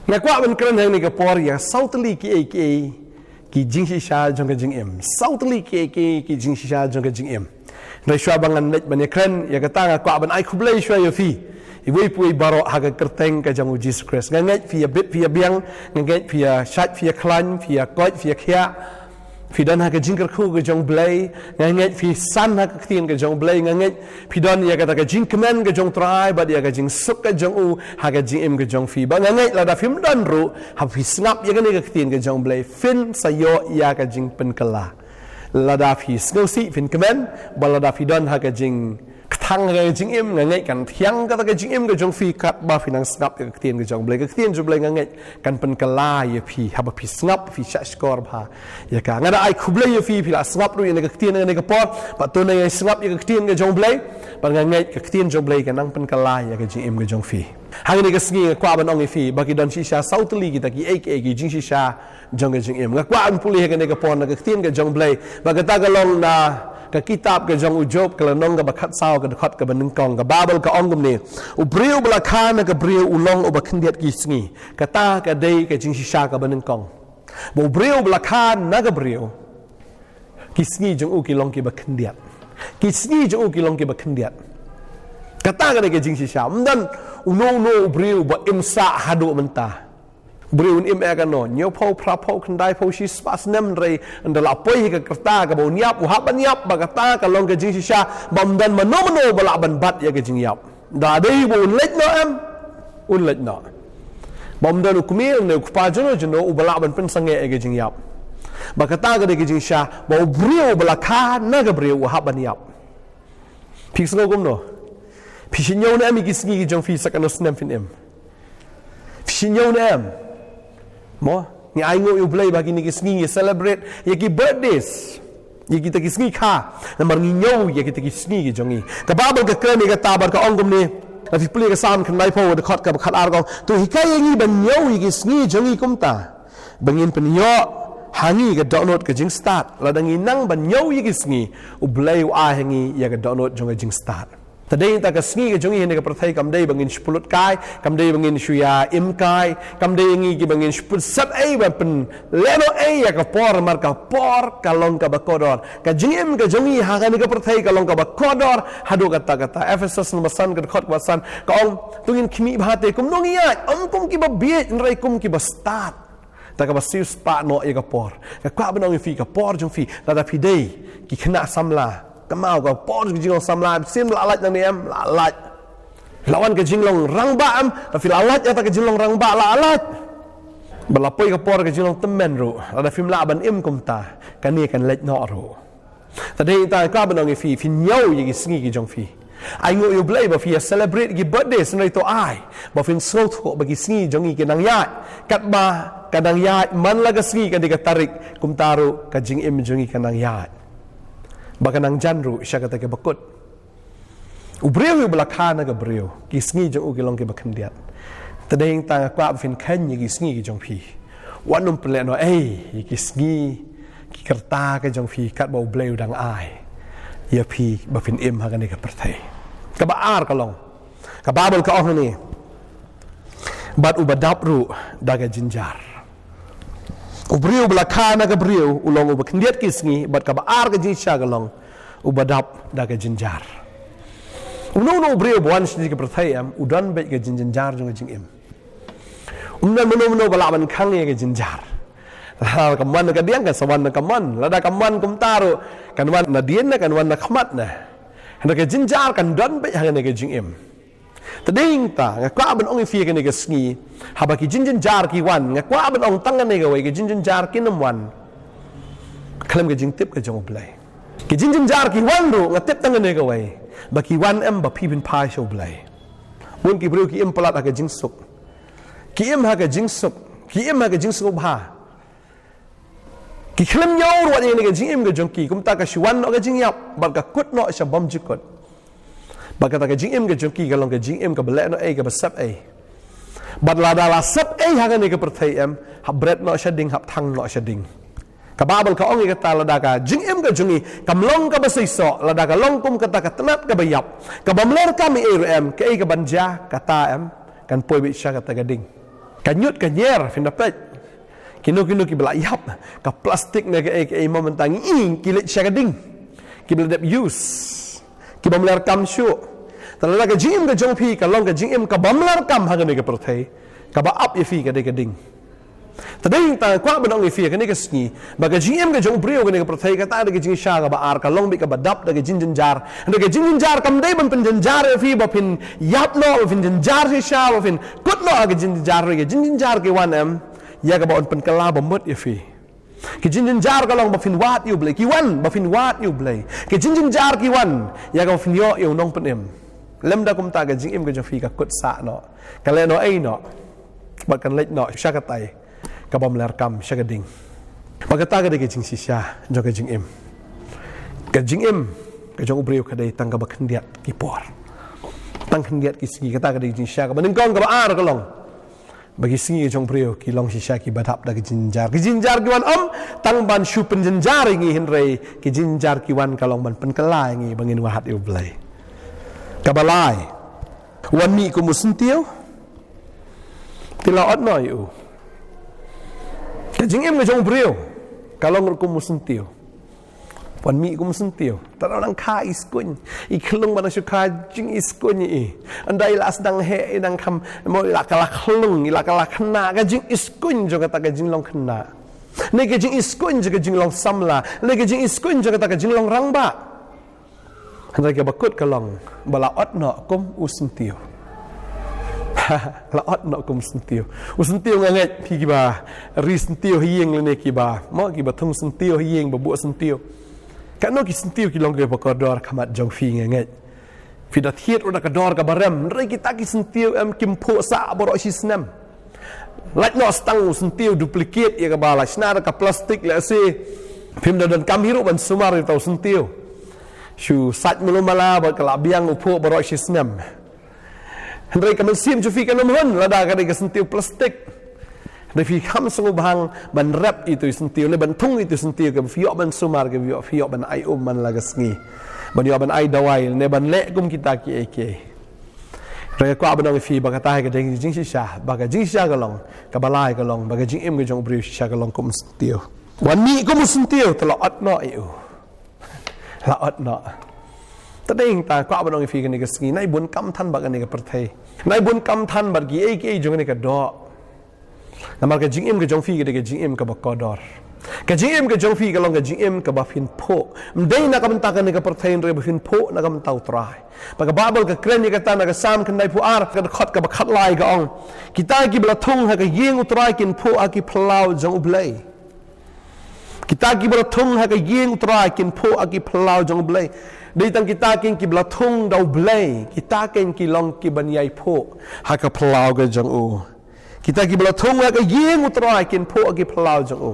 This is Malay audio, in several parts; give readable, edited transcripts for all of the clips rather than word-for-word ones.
Nga kwa ben kren hang ni ka por ya sautli ki jing shisha jong ka jing em sautli ki jing shisha jong ka jing em na shwa bangan net ban ya kren ya ka ta nga kwa ben ai khublei shwa ya fi iwei pui baro ha ka kerteng ka jong Jesus Christ nga ngai fi bit fi biang nga ngai fi shat fi klan fi koi fi khia fi dan ha ka jing ka khu ka jong blei nga ngai fi san ha ka thin ka jong blei nga ngai fi dan ya ka ta ka jing kemen ka jong trai ba ya ka jing suk ka jong u ha ka jing em ka jong fi ba nga ngai la da phim dan ru ha fi snap ya ka ni ka thin ka jong blei fin sayo ya ka jing pen kala la da fi snow si fin kemen ba la da fi dan ha ka jing thang cái chính em ngay cảnh thiang cái chính em cái trong phi cắt ba phi năng snap cái tiền cái trong blei cái tiền trong blei ngay cảnh pen kala ya phi haba phi snap phi chat score ba ya ka ngada ai khublei ya phi la snap ru cái tiền cái pot ba tu này snap cái tiền cái trong blei ba ngay cái tiền trong blei cái năng pen kala ya cái chính em cái trong phi hang này cái sngi qua ban ong phi ba ki don shisha sautli kita ki cái jing shisha trong cái chính em ngak qua an puli cái pot cái tiền cái trong blei ba cái ta cái long na cái kitab cái trong Job cái nong cái khát sao cái khát cái bên kong cái Bible cái ông gồm này ubriu bela khan cái briu ulong ubah kendiat kisngi kata cái đây cái chính shisha cái bên kong ubriu bela khan na cái briu kisngi trong u kilong cái bạc kendiat kisngi trong u kilong cái bạc kendiat kata cái đây cái chính shisha dan uno ubriu ba imsa hadu mentah Beriun im no nyo pau prapau kendai pau si spas nem rei ndala poi ka kerta ka bau niap uhap niap ba kata ka long ka jing shisha bam dan mano bala ban bat ya ka jing yap da dei bu lek no am un lek no bam dan ukmi ne ukpa jono ubala ban pen sange ka jing yap ba kata ka de ka jing sha bau brio bala kha na ka brio uhap niap phik no gum no phishinyo na mi kisngi ki jong fi sakanos nem fin em phishinyo na am mo ni ai ngo yu play bagi ni kisngi celebrate ye ki birthdays ye kita kisngi kha namar ngi nyo ye kita kisngi ki jongi ka babal ka krani ka tabar ka ongum ni la fi pli ka sam kan lai po de khot ka khat ar ko tu hikai ye ngi ban nyo ye kisngi jongi kumta bangin pen yo hangi ka download ka jing start la dangi nang ban nyo ye kisngi u blay u a hangi ye ka download jonga jing start tadai ta ka sngi ka jongi hene ka prathai kam dei bangin spulut kai kam dei bangin shuya im kai kam dei ngi ki bangin sput sat ai ba pen leno ai ya ka por mar ka long ka bakodor ka jingim ka jongi ha ka ni ka prathai ka long ka bakodor hadu kata Ephesus number san ka khot wasan ka ong tungin khimi bhate kum nongi ya kum ki ba biet nrai kum ki ba start ta ka ba siu spa no ya ka por ka kwa banong fi ka por jong fi la da fi dei ki khna samla mau ka por ki jing samla sim la lat nang em la lat lawan ka jinglong rang ba am ta fi la lat ya ta ka jinglong rang ba la lat balapoi ka por ka jinglong temen ru ada fim la ban em kum ta ka ni kan let no ru ta dei ta ka ban ngi fi nyau yi ki sngi ki jong fi ai ngo yu blai ba fi celebrate ki birthday snai to ai ba fin so tho ba ki sngi jong ki nang ya kat ba kadang ya man la ka sngi ka di ka tarik kum taru ka jing em jong ki nang ya Bahkan ang janru siya kata ke bakut. Ubriu yu belakha na ke briu. Kisngi jong u kilong ke bakendiat. Tadeng tang kwa fin khen yi kisngi ki jong pi. Wanum pele no kisngi ki kerta ke jong pi kat bau bleu dang ai. Ya pi ba fin im ha kan ke perthai. Ka ba ar kalong. Ka babel ka ong ni. Bat ubadap ru daga jinjar. Ubriu belakha na ka briu ulong u bakendiat kisngi bat ka ba ar ka jinsha kalong ubadap daga jinjar. Uno briu buan sini ke perthai am udan baik ke jinjar jong jing em. Umnan meno balaban khang ye ke jinjar. La kaman ka diang ka sawan ka man la da kaman kum taru kan wan na dien na kan wan na khmat na. Hana ke jinjar kan dan baik ha ke jing em. Tading ta ngakwa ban ong fi ke ne ke sngi haba ki jinjar ki wan ngakwa ban ong tang ne ke wai ke jinjar ki nam wan. Khalam ke jing tip ke jong blai. Ki jinjar ki wan ru ngatip tang ne ke wai. Ba ki wan em ba pi bin pa show blai. Mun ki bru ki im palat ha ke jing suk. Ki im ha ke jing suk. Ki im ha ke jing suk ba. Ki khalam nyaw ru ne ke jing im ke jong ki kum ta ka shwan no ke jing yap ba ka kut no sha bom jikot. Baka ta ka jing em ke jongki ka long ka jing em ka bele no ai ka basap ai bat la da la sap ai ha ka ni ka perthai em hab bread no shading hab thang no shading ka babal ka ong ka ta la da ka jing em ka jungi kam long ka basai so la da ka long kum ka ta ka tanat ka bayap ka bamler ka mi ai em ka ai ka banja ka ta em kan poi bi sha ka ta ka ding kanyut kanyer fin dapat kinu ki belayap ka plastik na ka momentang kilit syakading ki beladap use ki bamlar kam syu talala ka jim ka jongpi ka long ka jim ka bamlar kam ha ka perthai ka ba up ifi ka de ka ding tading ta kwa banong ifi ka ni ka sngi ba ka jim ka jong brio ka ni ka perthai ka ta de ka jing sha ka ba ar ka long bi ka ba dap de ka jin jar de ka jin jar kam dei ban pen jar ifi ba pin yap no fin jar sha ba fin kut no ka jin jar ke jin jar ke wan am ya ka ba on pen kala ba mut ifi ki jin jar ka long ba fin wat yu blai ki wan ba fin wat yu blai ki jin jar ki wan ya ka fin yo yu nong pen em lem da kum ta ka jing im ka jofi ka kut sa no ka le no ai no ba kan lek no sha ka tai ka bom ler kam sha ka ding ba ka ta ka de ka jing si sha jo ka jing im ka jong ubriu ka dei tang ka ba khndiat ki por tang khndiat ki singi ka ta ka de jing sha ka ba ning kong ka ba ar ka long bagi singi jong ubriu ki long si sha ki badap da ki jinjar ki wan tang ban shu pen jinjar ngi hin rei ki jinjar ki wan ka long ban pen kalai ngi bangin wa hat yu blai kabalai wan mi ku musentiu tila ot no yu ka jing im ka jong brio kalong ku musentiu wan mi ku musentiu ta nang kha iskun I khlung ban shu kha jing iskun I andai las dang he nang kham mo la kala khlung la kala khna ka jing iskun jo ka ta ka jing long khna ne ka jing iskun jo ka jing long samla ne ka jing iskun jo ka ta ka jing long rangba Hendak ke bakut kalong bala ot no kum usentiu la ot no kum sentiu usentiu nganget pi ki ba ri sentiu hieng le ne ki ba mo ki ba thung sentiu hieng ba bu sentiu ka no ki sentiu ki long ke bakodor khamat jong fi nganget fi da thiet ro da kador ka barem re kita ki sentiu em kim pho sa boro si snam lak no stang sentiu duplicate ya ka ba la snar ka plastik la se phim da dan kam hiru ban sumar tau sentiu shu sat mulumala ba kalabiang upo baro shisnam hendrai kamen sim ju fi kanom hon lada ka de sentiu plastik de fi kham sungu bang ban rap itu sentiu le ban thung itu sentiu ke fi ban sumar ke fi ban ai man la gasngi ban yo ban ai dawai ne ban le kum kita ki eke re ko ban fi ba ka ta ke de jing shi sha ba ka jing sha ka long ka balai ka long ba ka jing em ke jong bri sha ka long kum sentiu wan ni kum sentiu tlo at no eu la ot no tading ta kwa banong fi kan ni gasngi nai bun kam than ba kan ni ka perthai nai bun kam than ba gi ei ki jong ni ka do namar ka jing im ka jong fi ka de ka jing im ka ba kodor ka jing im ka jong fi ka long ka jing im ka ba fin pho mdei na ka ban ta kan ni ka perthai re ba fin pho na ka man tau trai ba ka babel ka kren ni ka ta na ka sam kan dai pu ar ka khot ka ba khat lai ka ong kita ki bla thung ha ka yeng utrai kin pho a ki phlau jong ublai kita ki belatung ha ka yeng utrai kin pho aki phalau jong blai dei tang kita kin ki belatung dau blai kita kin ki long ki banyai pho ha ka phalau ga jong u kita ki belatung ha ka yeng utrai kin pho aki phalau jong u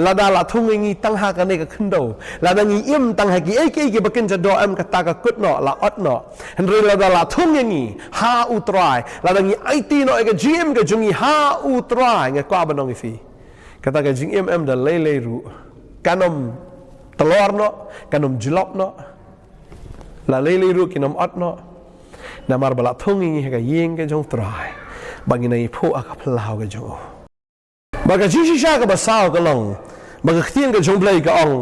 lada la thung ngi tang ha ka ne ka khndo lada ngi im tang ha ki ai ki bakin ja do am ka ta ka kut no la ot no henry lada la thung ngi ha utrai lada ngi ai ti no ka gm ka jungi ha utrai nga kwa banong fi kata ka jing da lele ru kanom telur no kanom julop no la lele ru kinom ot no namar bala thungi ka yeng ka jong trai bangi nei pho aka plau ka jong baga ji sha ka basao ka long baga khtian ka jong blai ka ong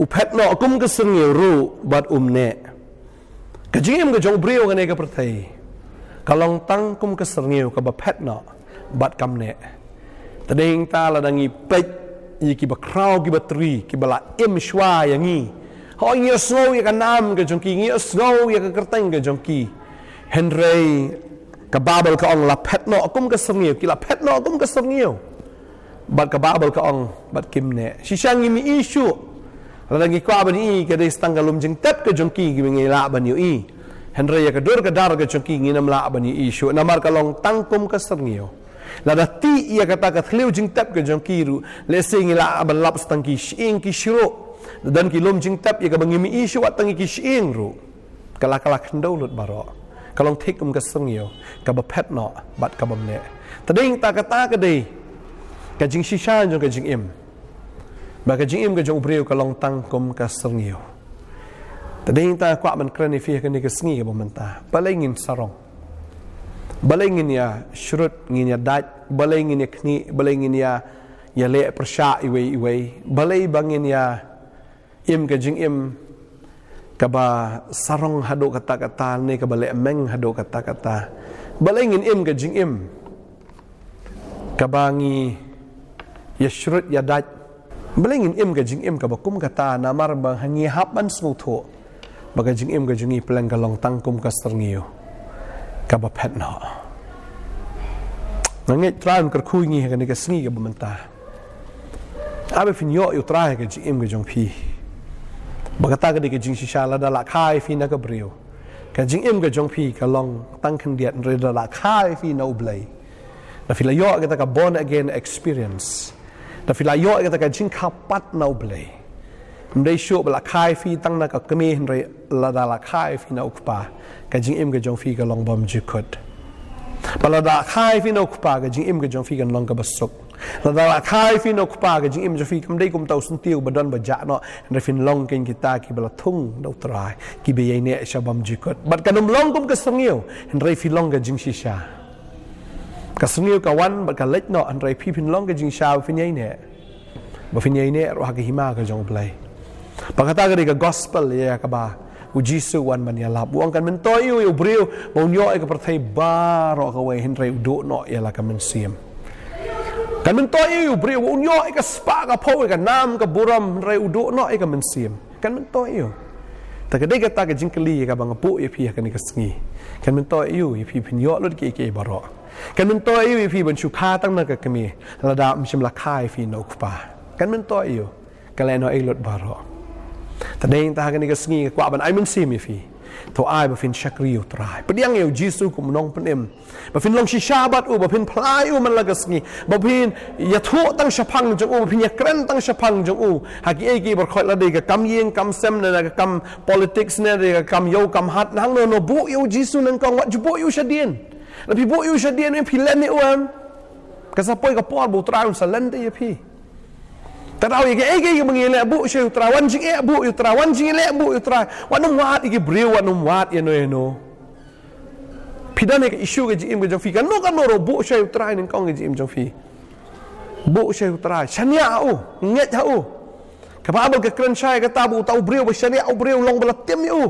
u phet no kum ka sung ru bat ne ka jing ka jong brio ka ne ka prathai ka long tang kum ka sung ka ba phet no bat kam ne tading ta la dangi pek yi ki ba krau ki ba tri ki bala em shwa yangi ho ngi snow ya ka nam ka jong ki ngi snow ya ka kerteng ka jong ki henry ka babel ka ong la phet no kum ka serngiu ki la phet no kum ka serngiu bat ka babel ka ong bat kim ne si shang mi issue la dangi kwa ba ni ka de stang ka lum jing tep ka jong ki ngi la ban yu i henry ya ka dur ka dar ka jong ki ngi nam la ban yu issue namar ka long tang kum ka serngiu la da ti ia kata ka thleu jing tap ke jong kiru le sing la ban lap stang ki shing ki shiro dan ki lom jing tap ia ka bangi mi isu watang ki shing ru kala khndo lut baro kalong thik kum ka sangyo ka ba phet no bat ka bam ne tading ta ka dei ka jing shisha jong ka jing im ba ka jing im ka jong breu ka long tang kum ka sangyo tading ta kwa man kran fi ka ni ka sngi ka bam ta palengin sarong balai nginya shrut nginya dat balai nginya kni balai nginya ya le persha iwe balai bangin ya im ka jing im ka ba sarong hado kata-kata ne ka balai meng hado kata-kata balai ngin im ka jing im ka bangi ya shrut ya dat balai ngin im ka jing im ka ba kum kata namar bang hangi hapan smutho baga jing im ka jungi pelang ka long tangkum ka sterngiyo ka ba pet no nangit tran kar khu ngi ka ni ka sngi ka bamanta abe fin yo trai ka jing im ka jong pi baga ta ka di ka jing shisha la da la khai fi na ka brio ka jing im ka jong pi ka long tang kan diat re da la khai fi no blai na fi la yo ka ta ka born again experience na fi la yo ka ta ka jing kha pat no blai mdai shu ba la khai fi tang na ka kami re la da la khai fi na ukpa ka jing im ka jong fi ka long bom jikot bala da khai fi no ukpa ka jing im ka jong fi kan long ka basuk la da la khai fi no ukpa ka jing im jong fi kam dai kum tau sun tiu badan ba ja no re fin long ken kita ki bala thung do trai ki be ne sha bom jikot bat kanum long kum ka sangio re fi long ka jing shisha ka sangio ka wan bat ka lech no an re fi fin long ka jing sha fin ne ba fin ne ro ha ka hima ka jong play pakata ka ka gospel ya ka ba u jisu wan man ya la buang kan men toy yu brio bon yo ka perthai ba ro ka we hin re do no ya la ka men sim kan men toy yu brio un yo ka spa ka po ka nam ka buram re u do no ka men sim kan men toy yu ta ka de ka ta ka jingkli ka bang pu ya pi ka ni ka sngi kan men toy yu pi pin yo lo ke ba ro kan men toy yu pi ban chu kha tang na ka kami la da mshim la khai fi no pa kan men toy yu ka le no ai lot ba ro ta deng ta kan ni ka sngi kwa ban ai men sim fi to ai ba fin shakri u trai pediang eu jisu kum nong penem ba fin long shi shabat u ba fin plai u man la ka sngi ba fin ya thu tang shapang jong u ba fin ya kren tang shapang jong u ha ki e ki bar khoi la de ka kam yeng kam sem na ka kam politics na de ka kam yo kam hat nang no bu eu jisu nang kong wat ju bu eu shadien la pi bu eu shadien en pi len ni uam ka sa poi ka por bu trai un sa len de ya pi taraw ige ige mangile bu shu tra wan jing e bu tra wan jing le bu tra wanum wat ige brew wanum wat eno pidane ke issue ke jim ke jofi kan no kan no bu shu tra nin kong ke jim jofi bu shu tra shania u nget ha u ka babal ke kren shai ka tabu tau brew ba shania u brew long bala tem u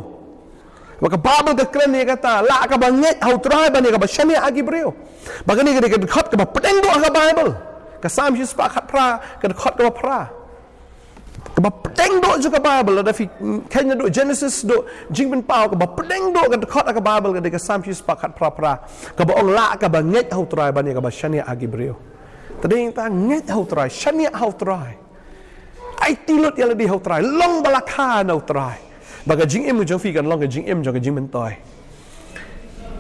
ba ka babal ke kren ni ka ta la ka ba nget ha tra ba ni ka ba shania agi brew ba ka ni ke khat ka ba pedeng do ka bible ka sam shi spa khat pra ka khot ka pra ka ba pedeng do ju ka bible da fi kenya do genesis do jing ben pau ka ba pedeng do ka khot ka bible ka sam shi spa khat pra ka ba ong la ka ba nget hau trai ba ni ka ba shania agi breu tading ta nget hau trai shania hau trai ai tilot ya di hau trai long bala kha no trai ba ka jing em ju fi kan long ka jing em ju ka jing ben toi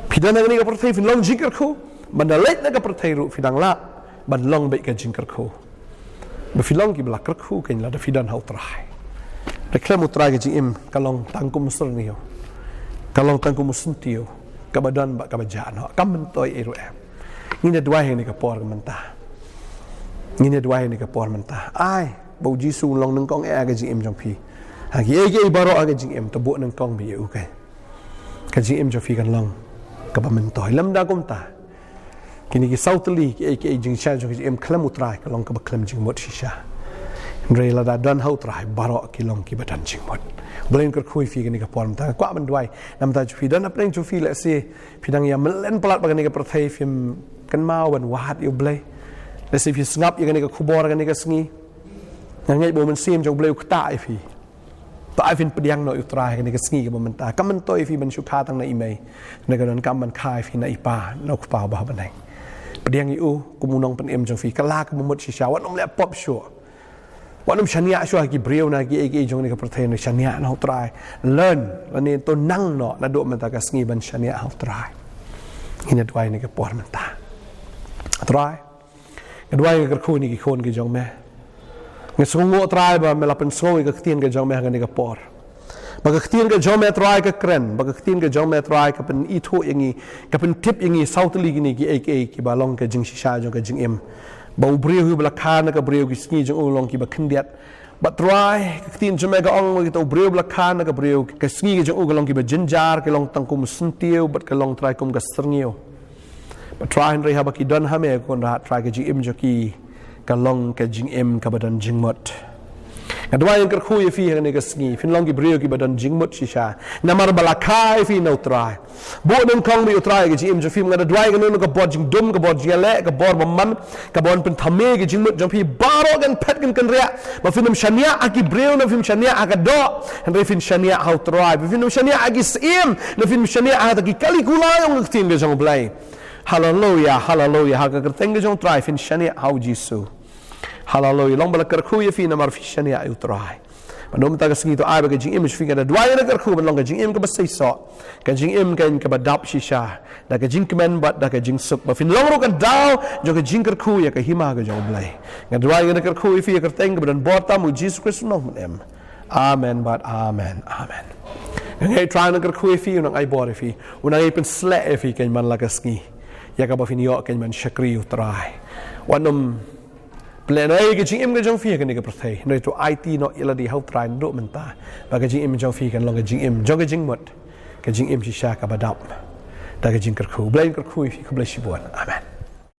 pidana ni ka perthai fin long jing ka khu mandalet na ka perthai ru fidang la ban long bai ka jing kerko ba filong ki blak kerko ken la da fidan hau trai reklam utrai ka jing im kalong tangkum musernio kalong tangkum musentio ka badan ba ka bajan kam mentoi eru em ngine dua ni ka por menta ngine dua ni ka por menta ai bau jisu long nang kong ka jing im jong pi ha ki e baro ka jing im to bo nang kong bi u ka jing im jong fi kan long ka ba mentoi lam da kum ta kini ki sautli ki jing sha jong em klam utrai ka long ka klam jing mot shisha re la da dan hau trai baro ki long ki badan jing mot blen kar khui fi ni ka pon ta kwa ban duai nam ta fi dan apeng chu fi la se pidang ya melen plat ba ni ka prathai film kan mau ban wat yu blai la se fi snap ya ni ka khubor ka ni ka sngi ngai bo man sim jong blai ta ai fi ta ai fin pediang no utrai ka ni ka sngi ka man ta kam man toi fi ban shu kha tang na imei ne ka don kam man khai fi na ipa no pa ba ba nai pediang yu kumunong pen em jong fi kala ka mumut shisha wan le pop show wanum shania show ki breu na ki ege jong ni ka prathai na shania na try learn lani to nang no na do man ta ka sngi ban shania how try ina dwai ni ka por man ta try ka dwai ka khu ni ki khon ki jong me nge songo try ba me la pen songo ka tien ka jong me ka ni ka por baga khtien ka jom met rai ka kren baga khtien ka jom met rai ka pen i tho yangi ka pen tip yangi south league ni ki ki balong ka jing shisha jong ka jing em ba ubreu hu bla kha na ka breu ki sngi jong long ki ba khindiat ba try ka khtien jom ka ong ki to breu bla kha na ka breu ka sngi ki jong long ki ba jinjar ki long tang kum suntiu bat ka long try kum ka strngio try ri ha ba ki don ha me kon ra try ke jing im jo ki ka long ke jing im ka badan jing mot kadwa yang ker khu ye fi ne ka sngi fin long ki brio ki badan jing mot shisha namar bala kai fi no try bo nem kong mi try ke jing im jo fi ngada dwai ke no ka bod jing dum ka bod jing le ka bod man ka bon pen thame ke jing mot jom fi baro gan pet kan ria ma fin nem shania aki brio na fin shania aga do han fin shania how try fin nem shania agi sim na fin shania aga ki kali kula yung tin ke jong blai hallelujah hallelujah ha ka teng ke jong try fin shania how jisu hallelujah long bala kar khu ye fi na mar fi shania ay try manom ta ka singi to ay ba jing im fi ga dwai na kar khu ban long ka jing im ka ba sai so ka jing im ka in ka ba dap shisha da ka jing kemen bat da ka jing suk ba fin long ro ka daw jo ka jing kar khu ya ka hima ka jong blai ga dwai na kar khu ye fi ka teng ka ban bota mu jesus christ no em amen but amen amen ngai try na kar khu ye fi nang ay bor fi una ay pen sle ye fi kan man la ka singi ya ka ba fin yo kan man shakri try wanom plan ai ke jing im ke jong fi ke ni ke prathai noi to it no ila di hau try ndo menta ba ke jing im jong fi kan long ke jing im jong ke jing mot ke jing im chi sha ka badap da ke jing kar khu blain kar khu fi ku blai shi bon amen